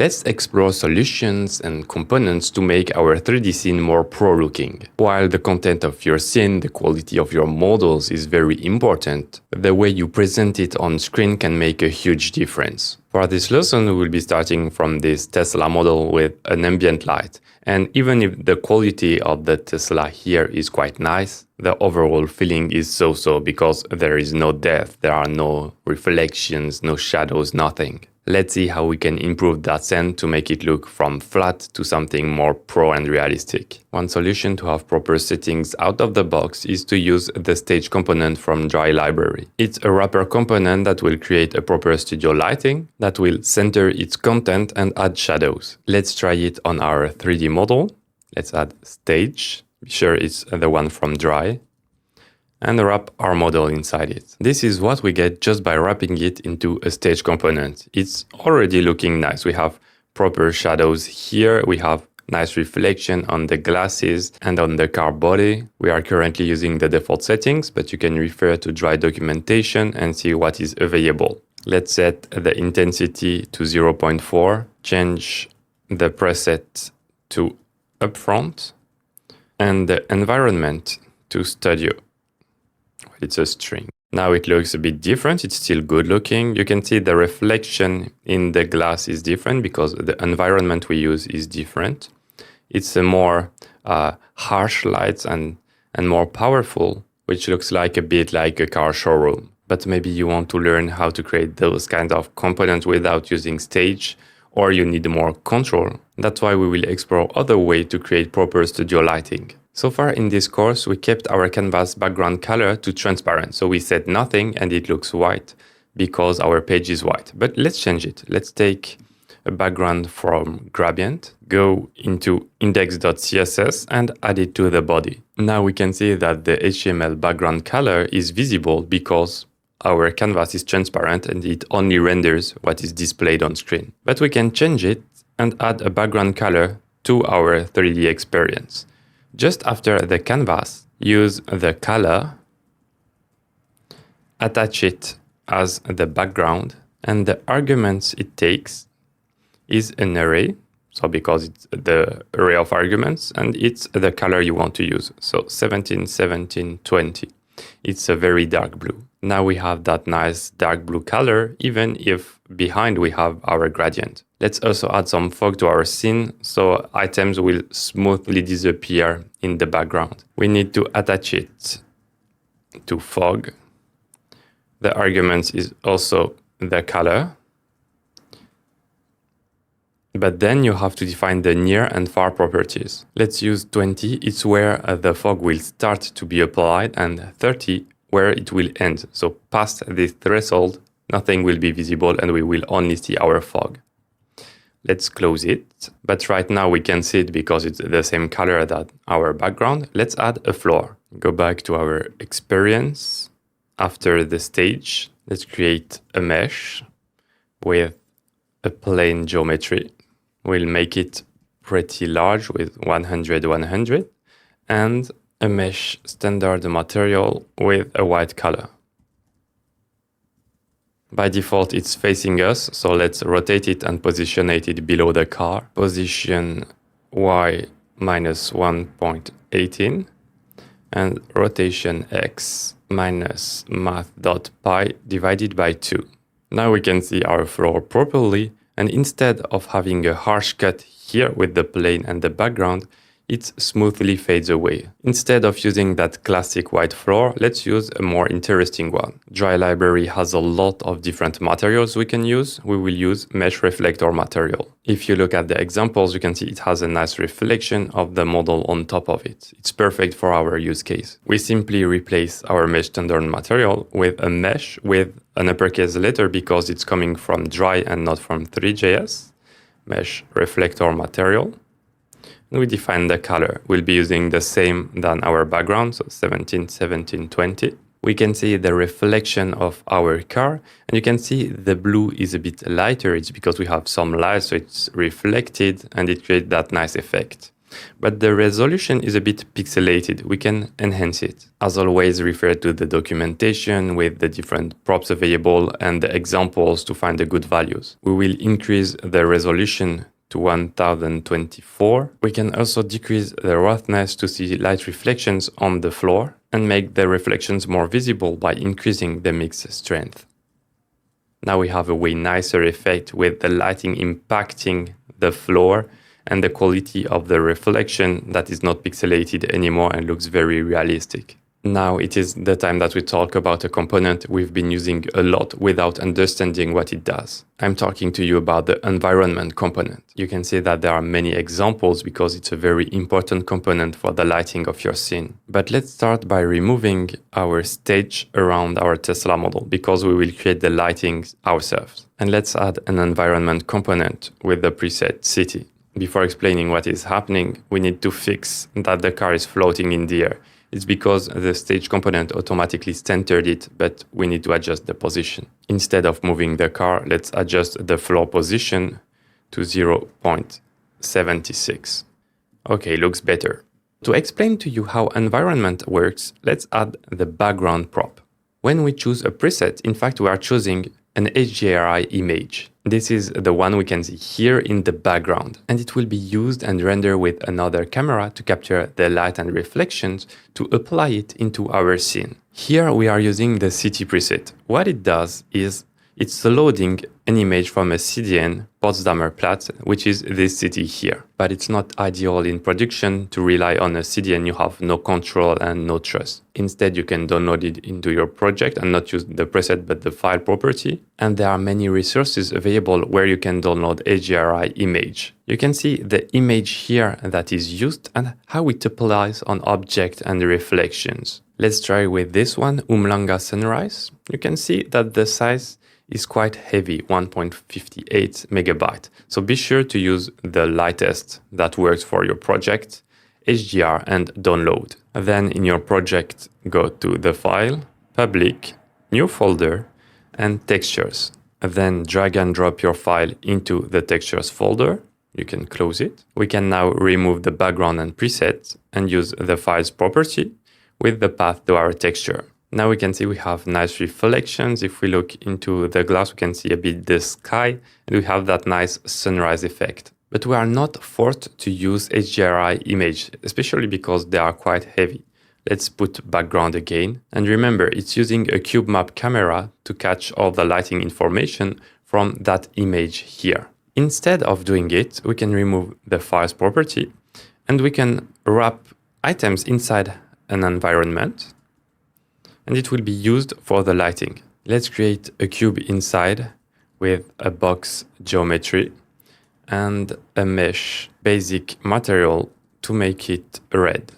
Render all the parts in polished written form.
Let's explore solutions and components to make our 3D scene more pro-looking. While the content of your scene, the quality of your models is very important, the way you present it on screen can make a huge difference. For this lesson, we will be starting from this Tesla model with an ambient light. And even if the quality of the Tesla here is quite nice, the overall feeling is so-so because there is no depth, there are no reflections, no shadows, nothing. Let's see how we can improve that scene to make it look from flat to something more pro and realistic. One solution to have proper settings out of the box is to use the stage component from Dry Library. It's a wrapper component that will create a proper studio lighting that will center its content and add shadows. Let's try it on our 3D model. Let's add stage. Be sure it's the one from Dry. And wrap our model inside it. This is what we get just by wrapping it into a stage component. It's already looking nice. We have proper shadows here. We have nice reflection on the glasses and on the car body. We are currently using the default settings, but you can refer to Dry documentation and see what is available. Let's set the intensity to 0.4, change the preset to upfront, and the environment to studio. It's a string. Now it looks a bit different. It's still good looking. You can see the reflection in the glass is different because the environment we use is different. It's a more harsh lights and more powerful, which looks like a bit like a car showroom. But maybe you want to learn how to create those kind of components without using stage, or you need more control. That's why we will explore other ways to create proper studio lighting. So far in this course, we kept our canvas background color to transparent. So we said nothing and it looks white because our page is white. But let's change it. Let's take a background from Gradient, go into index.css and add it to the body. Now we can see that the HTML background color is visible because our canvas is transparent and it only renders what is displayed on screen. But we can change it and add a background color to our 3D experience. Just after the canvas, use the color, attach it as the background, and the arguments it takes is an array. So because it's the array of arguments and it's the color you want to use. So 17, 17, 20. It's a very dark blue. Now we have that nice dark blue color, even if behind we have our gradient. Let's also add some fog to our scene so items will smoothly disappear in the background. We need to attach it to fog. The argument is also the color. But then you have to define the near and far properties. Let's use 20, it's where the fog will start to be applied, and 30 where it will end. So past this threshold, nothing will be visible and we will only see our fog. Let's close it. But right now we can see it because it's the same color that our background. Let's add a floor. Go back to our experience. After the stage, let's create a mesh with a plane geometry. We'll make it pretty large with 100, 100 and a mesh standard material with a white color. By default, it's facing us, so let's rotate it and position it below the car. Position Y minus 1.18 and rotation X minus math.pi divided by 2. Now we can see our floor properly, and instead of having a harsh cut here with the plane and the background, it smoothly fades away. Instead of using that classic white floor, let's use a more interesting one. Dry Library has a lot of different materials we can use. We will use mesh reflector material. If you look at the examples, you can see it has a nice reflection of the model on top of it. It's perfect for our use case. We simply replace our mesh standard material with a mesh with an uppercase letter because it's coming from Dry and not from Three.js. Mesh reflector material. We define the color. We'll be using the same than our background, so 17, 17, 20. We can see the reflection of our car, and you can see the blue is a bit lighter. It's because we have some light, so it's reflected, and it creates that nice effect. but the resolution is a bit pixelated. We can enhance it. As always, refer to the documentation with the different props available and the examples to find the good values. We will increase the resolution to 1024. We can also decrease the roughness to see light reflections on the floor and make the reflections more visible by increasing the mix strength. Now we have a way nicer effect with the lighting impacting the floor and the quality of the reflection that is not pixelated anymore and looks very realistic. Now it is the time that we talk about a component we've been using a lot without understanding what it does. I'm talking to you about the environment component. You can see that there are many examples because it's a very important component for the lighting of your scene. But let's start by removing our stage around our Tesla model because we will create the lighting ourselves. And let's add an environment component with the preset city. Before explaining what is happening, we need to fix that the car is floating in the air. It's because the stage component automatically centered it, but we need to adjust the position. Instead of moving the car, let's adjust the floor position to 0.76. Okay, looks better. To explain to you how environment works, let's add the background prop. When we choose a preset, in fact, we are choosing an HDRI image. This is the one we can see here in the background, and it will be used and rendered with another camera to capture the light and reflections to apply it into our scene. Here we are using the city preset. What it does is it's loading an image from a CDN, Potsdamer Platz, which is this city here. But it's not ideal in production to rely on a CDN you have no control and no trust. Instead, you can download it into your project and not use the preset but the file property. And there are many resources available where you can download HDRI image. You can see the image here that is used and how it applies on object and reflections. Let's try with this one, Umhlanga Sunrise. You can see that the size is quite heavy, 1.58 megabyte. So be sure to use the lightest that works for your project, HDR, and download. Then in your project, go to the file, public, new folder, and textures. Then drag and drop your file into the textures folder. You can close it. We can now remove the background and presets and use the file's property with the path to our texture. Now we can see we have nice reflections. If we look into the glass, we can see a bit the sky, and we have that nice sunrise effect. But we are not forced to use HDRI image, especially because they are quite heavy. Let's put background again. And remember, it's using a cube map camera to catch all the lighting information from that image here. Instead of doing it, we can remove the files property, and we can wrap items inside an environment, and it will be used for the lighting. Let's create a cube inside with a box geometry and a mesh basic material to make it red.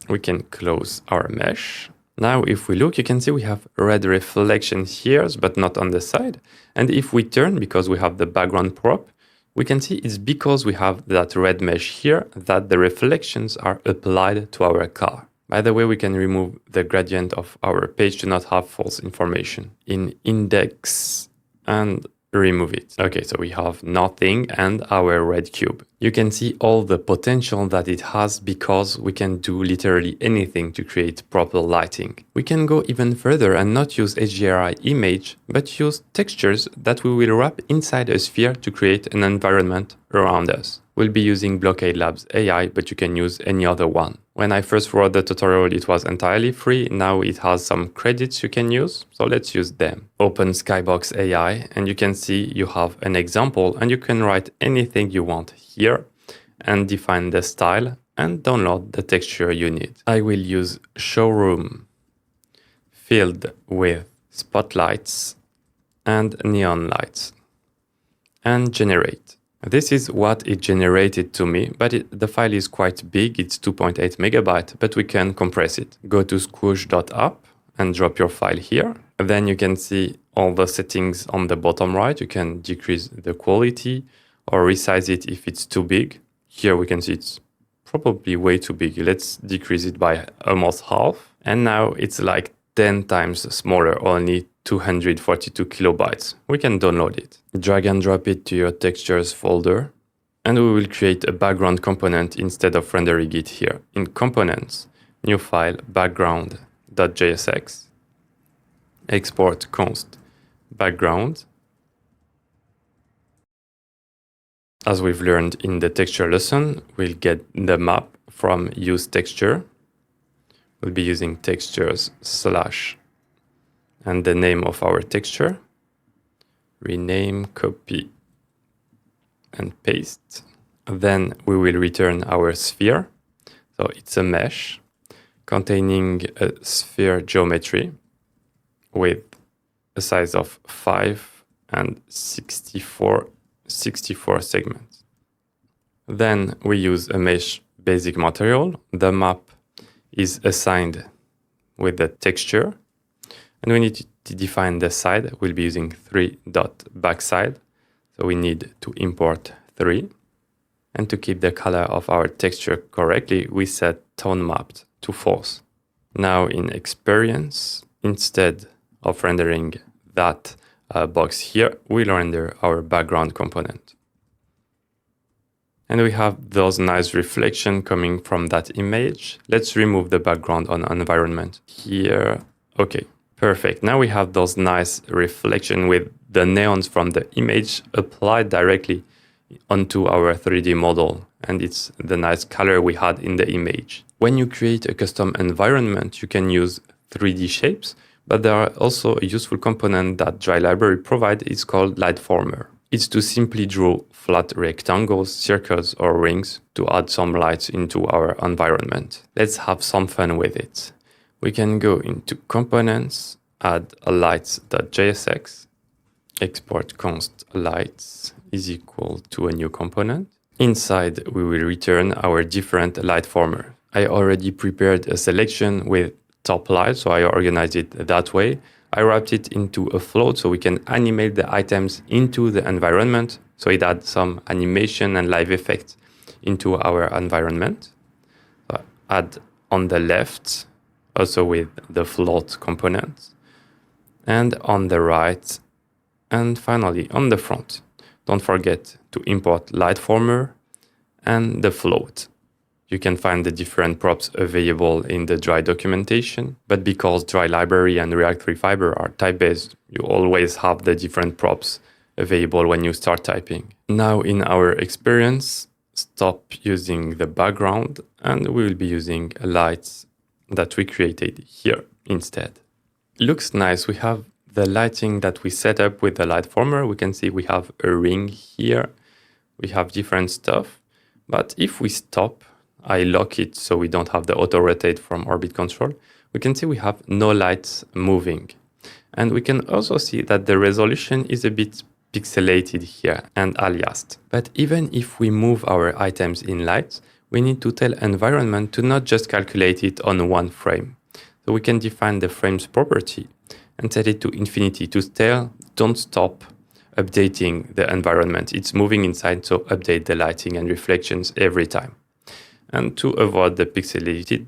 We can close our mesh. Now if we look, you can see we have red reflection here, but not on the side. And if we turn, because we have the background prop, we can see it's because we have that red mesh here that the reflections are applied to our car. By the way, we can remove the gradient of our page to not have false information in index and remove it. Okay, so we have nothing and our red cube. You can see all the potential that it has because we can do literally anything to create proper lighting. We can go even further and not use HDRI image, but use textures that we will wrap inside a sphere to create an environment around us. We'll be using Blockade Labs AI, but you can use any other one. When I first wrote the tutorial, it was entirely free. Now it has some credits you can use, so let's use them. Open Skybox AI, and you can see you have an example, and you can write anything you want here and define the style and download the texture you need. I will use showroom filled with spotlights and neon lights and generate. This is what it generated to me, but the file is quite big. It's 2.8 megabyte, but we can compress it. Go to squoosh.app and drop your file here. Then you can see all the settings on the bottom right. You can decrease the quality or resize it if it's too big. Here we can see it's probably way too big. Let's decrease it by almost half. And now it's like 10 times smaller, only 242 kilobytes. We can download it. Drag and drop it to your textures folder. And we will create a background component instead of rendering it here. In Components, new file, background.jsx, export const background. As we've learned in the texture lesson, we'll get the map from use texture. We'll be using textures / and the name of our texture. Rename, copy, and paste. Then we will return our sphere. So it's a mesh containing a sphere geometry with a size of 5 and 64 segments. Then we use a mesh basic material. The map is assigned with the texture, and we need to define the side. We'll be using 3.backside. So we need to import 3. And to keep the color of our texture correctly, we set tone mapped to false. Now in experience, instead of rendering that box here, we'll render our background component. And we have those nice reflection coming from that image. Let's remove the background on environment here. Okay, perfect. Now we have those nice reflection with the neons from the image applied directly onto our 3D model. And it's the nice color we had in the image. When you create a custom environment, you can use 3D shapes, but there are also a useful component that Dry Library provides. It's called Lightformer. It's to simply draw flat rectangles, circles, or rings to add some lights into our environment. Let's have some fun with it. We can go into Components, add a lights.jsx, export const lights is equal to a new component. Inside, we will return our different Lightformer. I already prepared a selection with top light, so I organized it that way. I wrapped it into a float so we can animate the items into the environment. So it adds some animation and live effect into our environment. So add on the left, also with the float component, and on the right, and finally on the front. Don't forget to import Lightformer and the float. You can find the different props available in the Dry documentation, but because Dry Library and React 3 Fiber are type-based, you always have the different props available when you start typing. Now in our experience, stop using the background and we will be using lights that we created here instead. Looks nice. We have the lighting that we set up with the Lightformer. We can see we have a ring here. We have different stuff, but if we stop, I lock it so we don't have the auto rotate from orbit control, we can see we have no lights moving. And we can also see that the resolution is a bit pixelated here and aliased. But even if we move our items in lights, we need to tell environment to not just calculate it on one frame. So we can define the frames property and set it to infinity to tell don't stop updating the environment. It's moving inside, so update the lighting and reflections every time. And to avoid the pixelated,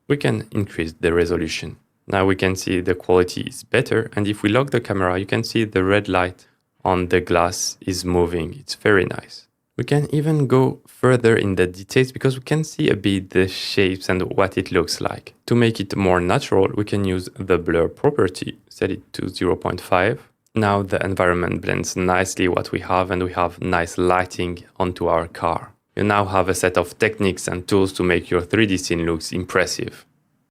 we can increase the resolution. Now we can see the quality is better. And if we lock the camera, you can see the red light on the glass is moving. It's very nice. We can even go further in the details because we can see a bit the shapes and what it looks like. To make it more natural, we can use the blur property, set it to 0.5. Now the environment blends nicely what we have, and we have nice lighting onto our car. You now have a set of techniques and tools to make your 3D scene looks impressive.